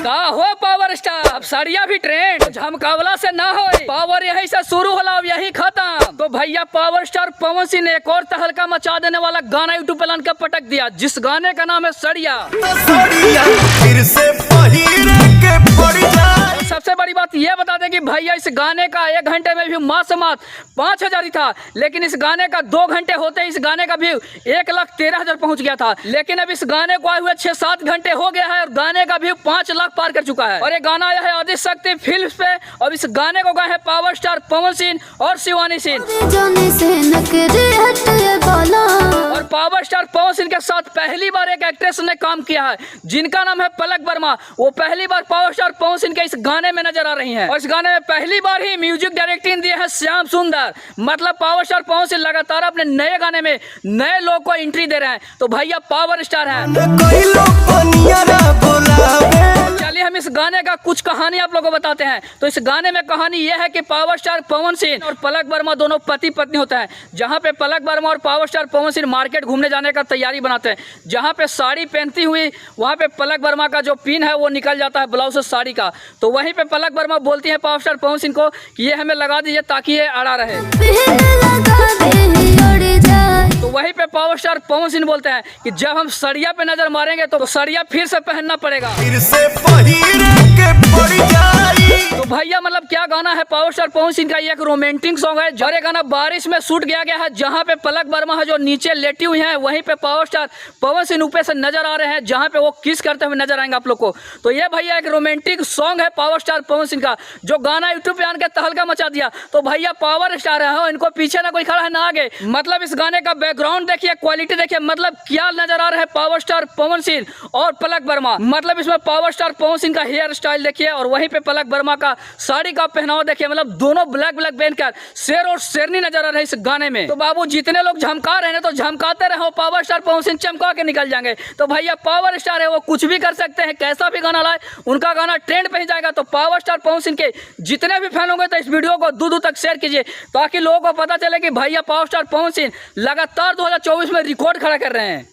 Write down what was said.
का हो power star, अब साड़िया भी ट्रेंड, झमकावला से ना हो, पावर यही से शुरू होला अब यही खत्म। तो भैया पावर स्टार पवन सिंह ने एक और तहलका मचा देने वाला गाना यूट्यूब पे लान के पटक दिया, जिस गाने का नाम है सड़िया। फिर से के पड़ जाए। सबसे बड़ी बात ये बता दें कि भैया इस गाने का 1 घंटे में भी मात्र से मात्र 5,000 ही था, लेकिन इस गाने का 2 घंटे होते इस गाने का व्यू 1,13,000 पहुंच गया था। लेकिन अब इस गाने को आए हुए 6-7 घंटे हो गया है और गाने का व्यू 5 लाख पार कर चुका है। और ये गाना आया है आदिशक्ति फिल्म्स पे और इस गाने को गाए हैं पावर स्टार पवन सिंह और शिवानी सिंह। और पावर स्टार पवन सिंह के साथ पहली बार एक एक्ट्रेस ने काम किया है जिनका नाम है पलक वर्मा। वो पहली बार पावर स्टार पवन सिंह के इस गाने में नजर आ रही हैं और इस गाने में पहली बार ही म्यूजिक डायरेक्टिंग दिए है श्याम सुंदर। मतलब पावर स्टार पवन सिंह लगातार अपने नए गाने में नए लोग को एंट्री दे रहे हैं, तो भैया पावर स्टार है। चलिए हम इस गाने का कुछ कहानी आप लोगों को बताते हैं। तो इस गाने में कहानी यह है कि पावर स्टार पवन सिंह और पलक वर्मा दोनों पति पत्नी होते हैं, जहां पे पलक वर्मा और power star Pawan Singh market घूमने जाने का तैयारी बनाते हैं। जहां पे साड़ी पहनती हुई वहां पे पलक वर्मा का जो पिन है वो निकल जाता है ब्लाउज से साड़ी का, तो वहीं पे पलक वर्मा बोलती है पावर स्टार पवन सिंह को कि ये हमें लगा दीजिए ताकि ये अड़ा रहे। तो वहीं पे पावर स्टार पवन सिंह बोलते हैं कि जब हम सड़िया पे नजर मारेंगे तो सड़िया फिर से पहनना पड़ेगा। फिर से के पड़ जाए। तो भैया मतलब क्या गाना है पावर स्टार पवन सिंह का, ये एक रोमांटिक सॉन्ग है। जरे गाना बारिश में शूट किया गया है, जहां पे पलक वर्मा है जो नीचे लेटी हुई है, वहीं पे पावर स्टार पवन सिंह ऊपर से नजर आ रहे हैं, जहां पे वो किस करते हुए नजर आएंगे आप लोग को। तो ये भैया एक रोमांटिक सॉन्ग है पावर स्टार पवन सिंह का, जो गाना यूट्यूब पे आन के तहलका मचा दिया। तो भैया पावर स्टार है, इनको पीछे ना कोई खड़ा है ना आगे। मतलब इस गाने का बैकग्राउंड देखिए, क्वालिटी देखिए, मतलब क्या नजर आ रहा है पावर स्टार पवन सिंह और पलक वर्मा। मतलब इसमें पावर स्टार पवन सिंह का हेयर स्टाइल देखिए और वहीं पे पलक वर्मा का साड़ी का पहनावा देखिए, मतलब दोनों ब्लैक ब्लैक पहनकर शेर और शेरनी नजर आ रहे हैं इस गाने में। तो बाबू जितने लोग झमका रहे हैं तो झमकाते रहो, पावर स्टार पवन सिंह चमका के निकल जाएंगे। तो भैया पावर स्टार है, वो कुछ भी कर सकते हैं, कैसा भी गाना लाए उनका गाना ट्रेंड पे ही जाएगा। तो पावर स्टार पवन सिंह के जितने भी फैन होंगे तो इस वीडियो को दूर दूर तक शेयर कीजिए, ताकि लोगों को पता चले कि भैया पावर स्टार पवन सिंह लगातार 2024 में रिकॉर्ड खड़ा कर रहे हैं।